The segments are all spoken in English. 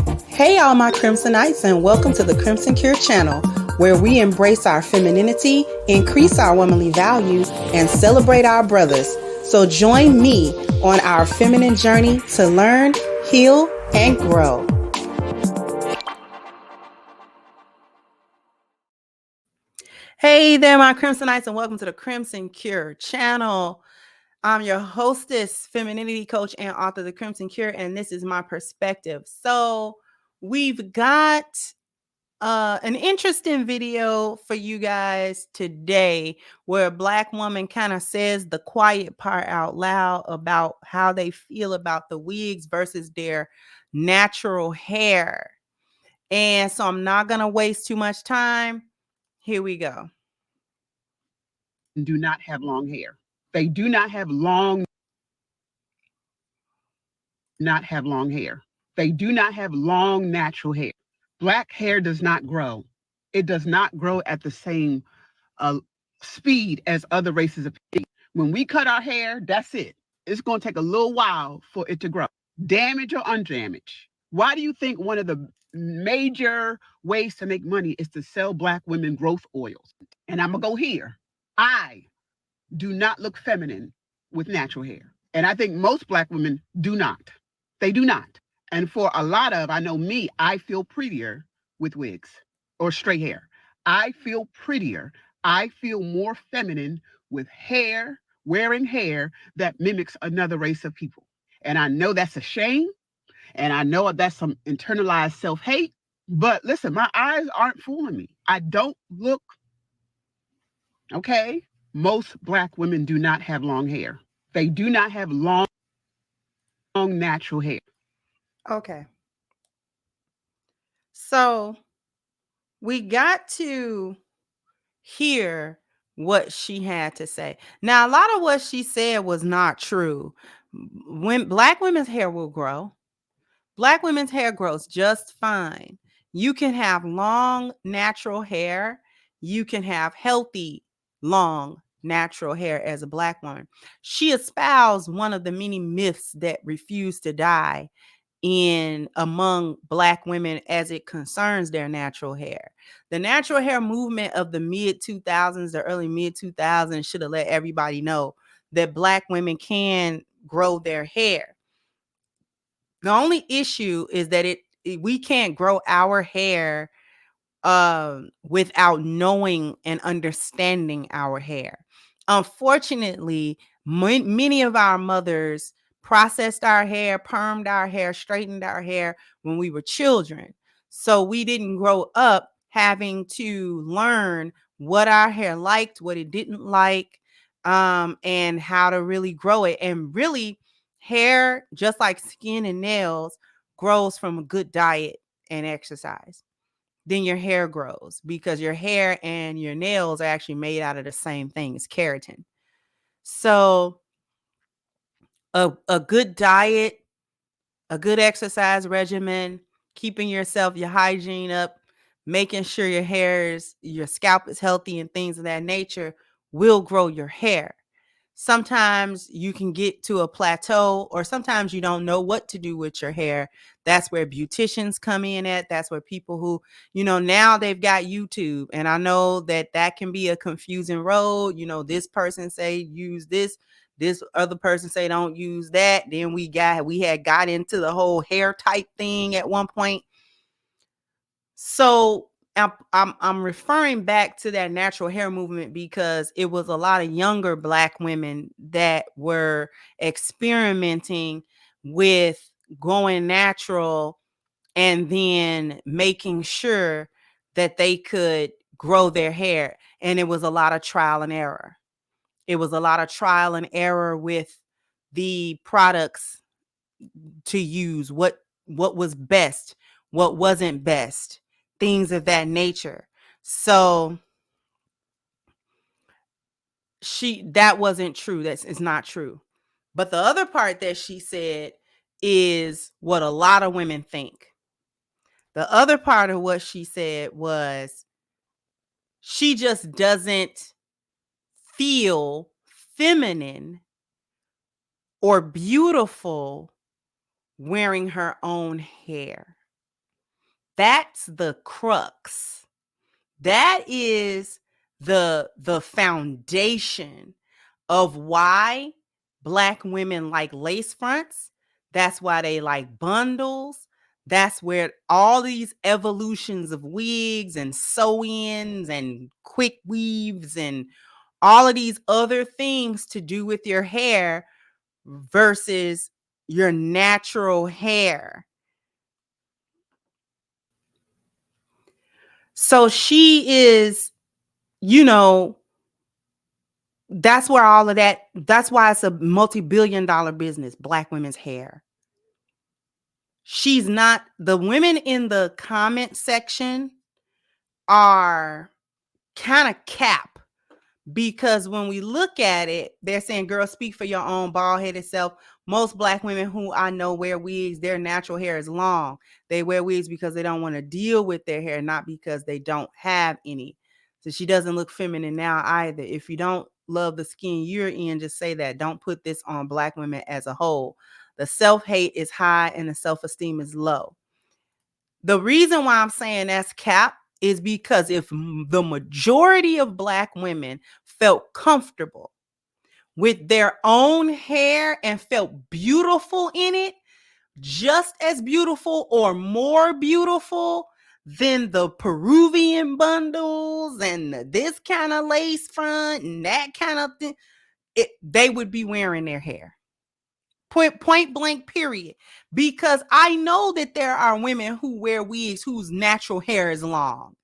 Hey, all my Crimsonites, and welcome to the Crimson Cure channel, where we embrace our femininity, increase our womanly value, and celebrate our brothers. So join me on our feminine journey to learn, heal, and grow. Hey there, my Crimsonites, and welcome to the Crimson Cure channel. I'm your hostess, femininity coach, and author of the Crimson Cure, and this is my perspective. So we've got an interesting video for you guys today where a Black woman kind of says the quiet part out loud about how they feel about the wigs versus their natural hair. And so I'm not going to waste too much time. Here we go. Do not have long hair. They do not have long hair. They do not have long natural hair. Black hair does not grow. It does not grow at the same speed as other races of people. When we cut our hair, that's it. It's going to take a little while for it to grow. Damage or undamaged. Why do you think one of the major ways to make money is to sell Black women growth oils? And I'm going to go here. I do not look feminine with natural hair. And I think most Black women do not. They do not. And for a lot of, I know me, I feel prettier with wigs or straight hair. I feel prettier. I feel more feminine with hair, wearing hair that mimics another race of people. And I know that's a shame. And I know that's some internalized self-hate. But listen, my eyes aren't fooling me. I don't look, okay? Most Black women do not have long hair. They do not have long natural hair. Okay. So we got to hear what she had to say. Now, a lot of what she said was not true. When Black women's hair will grow, Black women's hair grows just fine. You can have long natural hair. You can have healthy, long natural hair as a Black woman. She espoused one of the many myths that refuse to die among Black women as it concerns their natural hair. The natural hair movement of the mid 2000s, the early mid 2000s should have let everybody know that Black women can grow their hair. The only issue is that we can't grow our hair without knowing and understanding our hair. Unfortunately, many of our mothers processed our hair, permed our hair, straightened our hair when we were children. So we didn't grow up having to learn what our hair liked, what it didn't like, and how to really grow it. And really, hair, just like skin and nails, grows from a good diet and exercise. Then your hair grows because your hair and your nails are actually made out of the same thing. It's keratin. So a good diet, a good exercise regimen, keeping your hygiene up, making sure your scalp is healthy and things of that nature will grow your hair. Sometimes you can get to a plateau, or sometimes you don't know what to do with your hair. That's where beauticians come in at. That's where people who, now they've got YouTube. And I know that can be a confusing road. This person say use this other person say don't use that. Then we had got into the whole hair type thing at one point. So I'm referring back to that natural hair movement because it was a lot of younger Black women that were experimenting with going natural and then making sure that they could grow their hair. And it was a lot of trial and error. It was a lot of trial and error with the products to use, what was best, what wasn't best, things of that nature. So that wasn't true. It's not true. But the other part that she said is what a lot of women think. The other part of what she said was she just doesn't feel feminine or beautiful wearing her own hair. That's the crux. That is the foundation of why Black women like lace fronts. That's why they like bundles. That's where all these evolutions of wigs and sew-ins and quick weaves and all of these other things to do with your hair versus your natural hair. So she is, you know, that's where all of that, that's why it's a multi-billion dollar business, Black women's hair. She's not, the women in the comment section are kind of cap, because when we look at it, they're saying, girl, speak for your own bald-headed self. Most Black women who I know wear wigs, their natural hair is long. They wear wigs because they don't want to deal with their hair, not because they don't have any. So she doesn't look feminine now either. If you don't love the skin you're in, just say that. Don't put this on Black women as a whole. The self-hate is high and the self-esteem is low. The reason why I'm saying that's cap is because if the majority of Black women felt comfortable with their own hair and felt beautiful in it, just as beautiful or more beautiful than the Peruvian bundles and this kind of lace front and that kind of thing, they would be wearing their hair. Point blank, period. Because I know that there are women who wear wigs whose natural hair is long.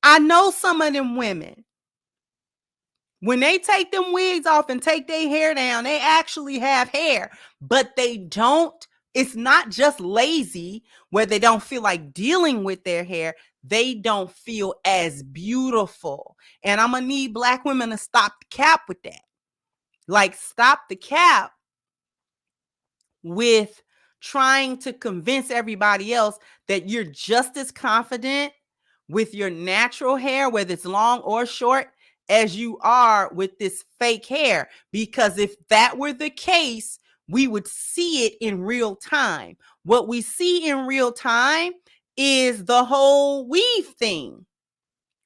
I know some of them women, when they take them wigs off and take their hair down, they actually have hair, but they don't. It's not just lazy where they don't feel like dealing with their hair. They don't feel as beautiful. And I'm going to need Black women to stop the cap with that. Like, stop the cap with trying to convince everybody else that you're just as confident with your natural hair, whether it's long or short, as you are with this fake hair. Because if that were the case, we would see it in real time. What we see in real time is the whole weave thing.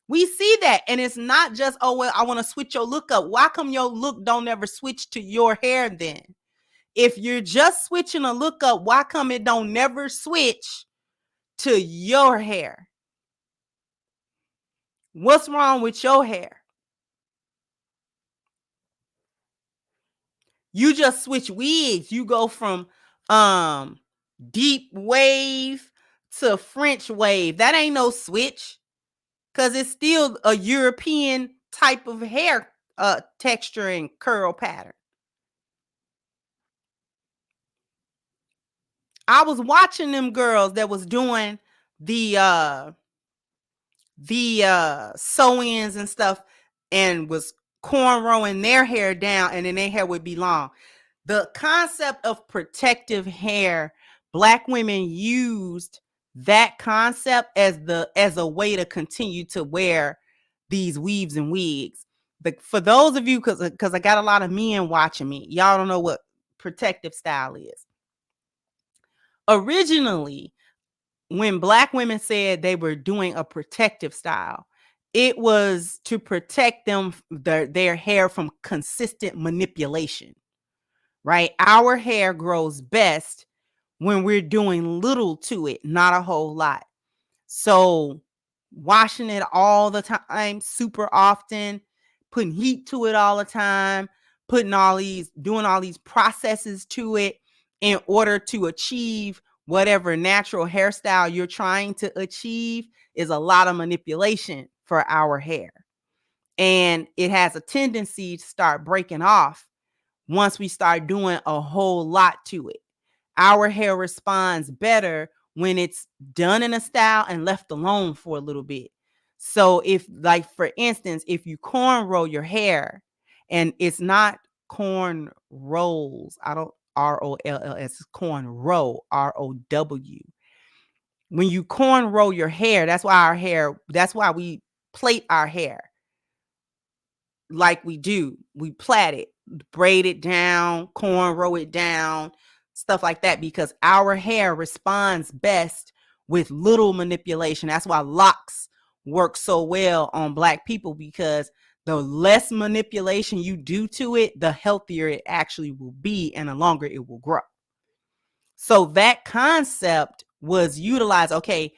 We see that. And it's not just, oh, well, I want to switch your look up. Why come your look don't ever switch to your hair then? If you're just switching a look up, why come it don't never switch to your hair? What's wrong with your hair? You just switch wigs. You go from deep wave to French wave. That ain't no switch, because it's still a European type of hair texture and curl pattern. I was watching them girls that was doing the sew-ins and stuff, and was cornrowing their hair down, and then their hair would be long. The concept of protective hair, Black women used that concept as a way to continue to wear these weaves and wigs. But for those of you, because I got a lot of men watching me, y'all don't know what protective style is. Originally, when Black women said they were doing a protective style, it was to protect them, their hair, from consistent manipulation, right? Our hair grows best when we're doing little to it, not a whole lot. So washing it all the time, super often, putting heat to it all the time, doing all these processes to it in order to achieve whatever natural hairstyle you're trying to achieve is a lot of manipulation for our hair. And it has a tendency to start breaking off once we start doing a whole lot to it. Our hair responds better when it's done in a style and left alone for a little bit. So if, like, for instance, if you cornrow your hair, and it's not corn rolls, I don't, ROLLS, corn row, ROW. When you cornrow your hair, that's why we plait our hair like we do. We plait it, braid it down, cornrow it down, stuff like that, because our hair responds best with little manipulation. That's why locks work so well on Black people, because the less manipulation you do to it, the healthier it actually will be and the longer it will grow. So that concept was utilized. Okay,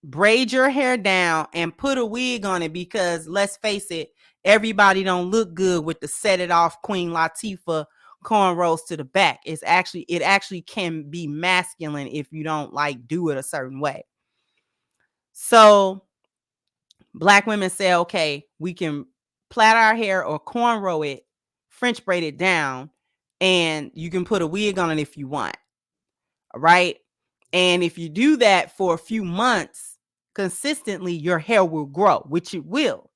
braid your hair down and put a wig on it, because let's face it, everybody don't look good with the set it off Queen Latifah cornrows to the back. It actually can be masculine if you don't like do it a certain way. So Black women say, okay, we can plait our hair or cornrow it, French braid it down, and you can put a wig on it if you want. All right. And if you do that for a few months consistently, your hair will grow, which it will.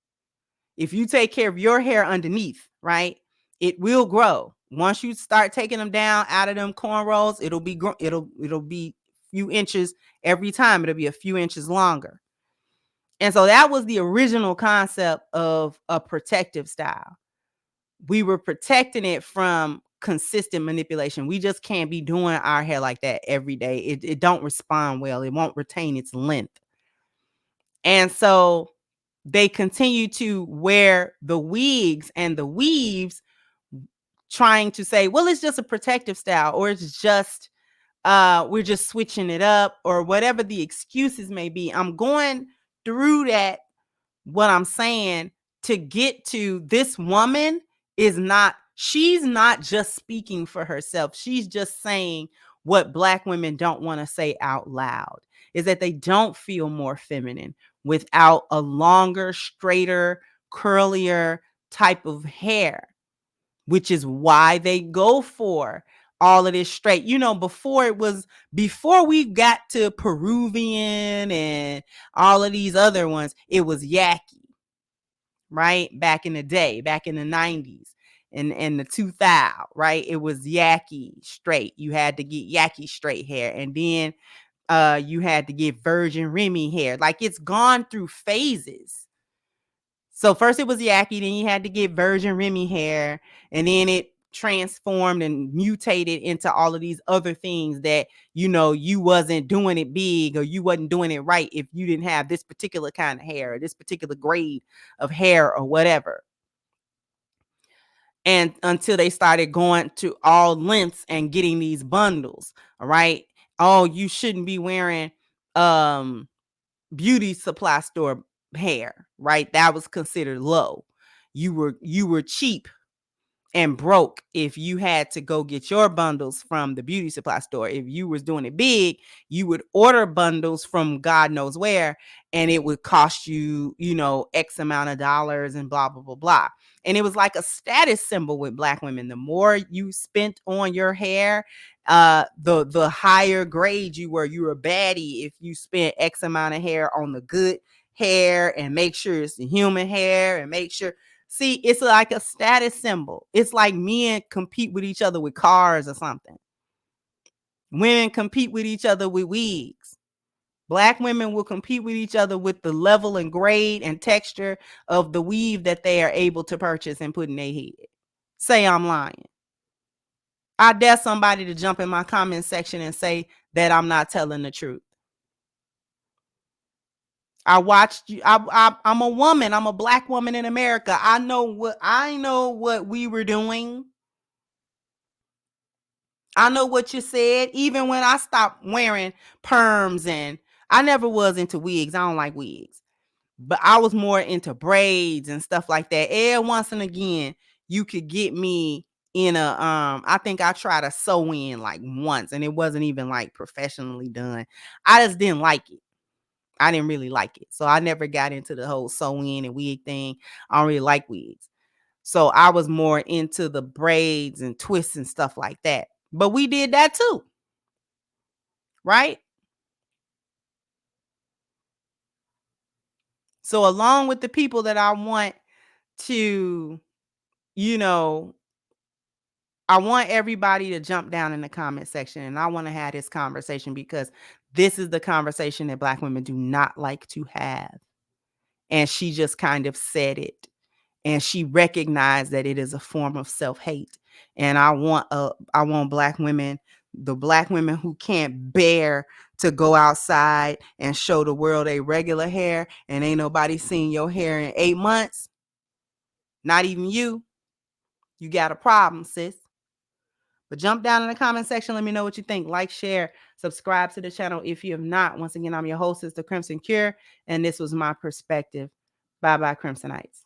If you take care of your hair underneath, right, it will grow. Once you start taking them down out of them cornrows, it'll be a few inches every time. It'll be a few inches longer. And so that was the original concept of a protective style. We were protecting it from consistent manipulation. We just can't be doing our hair like that every day. It don't respond well. It won't retain its length. And so they continue to wear the wigs and the weaves, trying to say, well, it's just a protective style, or it's just we're just switching it up, or whatever the excuses may be. I'm going through that, what I'm saying, to get to this woman she's not just speaking for herself. She's just saying what Black women don't want to say out loud, is that they don't feel more feminine without a longer, straighter, curlier type of hair, which is why they go for all of this straight. Before we got to Peruvian and all of these other ones, it was yaki, right? Back in the day, back in the 90s and the 2000s, right? It was yaki straight. You had to get yaki straight hair. And then you had to get Virgin Remy hair. Like, it's gone through phases. So first it was yaki, then you had to get Virgin Remy hair, and then it transformed and mutated into all of these other things that, you wasn't doing it big, or you wasn't doing it right if you didn't have this particular kind of hair, or this particular grade of hair, or whatever. And until they started going to all lengths and getting these bundles. All right. Oh, you shouldn't be wearing beauty supply store hair, right? That was considered low. You were cheap and broke if you had to go get your bundles from the beauty supply store. If you was doing it big, you would order bundles from God knows where, and it would cost you, X amount of dollars and blah, blah, blah, blah. And it was like a status symbol with Black women. The more you spent on your hair, the higher grade you were. You were a baddie if you spent X amount of hair on the good hair, and make sure it's the human hair, and make sure. See, it's like a status symbol. It's like men compete with each other with cars or something. Women compete with each other with wigs. Black women will compete with each other with the level and grade and texture of the weave that they are able to purchase and put in their head. Say I'm lying. I dare somebody to jump in my comment section and say that I'm not telling the truth. I watched you. I'm a woman. I'm a Black woman in America. I know what we were doing. I know what you said. Even when I stopped wearing perms, and I never was into wigs. I don't like wigs, but I was more into braids and stuff like that. Every once and again, you could get me in a I think I tried to sew in like once, and it wasn't even like professionally done. I just didn't like it. I didn't really like it. So I never got into the whole sew in and wig thing. I don't really like wigs. So I was more into the braids and twists and stuff like that. But we did that too. Right? So along with the people that I want to, you know, I want everybody to jump down in the comment section, and I want to have this conversation, because this is the conversation that Black women do not like to have. And she just kind of said it. And she recognized that it is a form of self-hate. And I want Black women the Black women who can't bear to go outside and show the world a regular hair, and ain't nobody seen your hair in 8 months, not even you got a problem, sis. But jump down in the comment section. Let me know what you think. Like, share, subscribe to the channel if you have not. Once again, I'm your hostess, The Crimson Cure, and this was my perspective. Bye-bye, Crimsonites.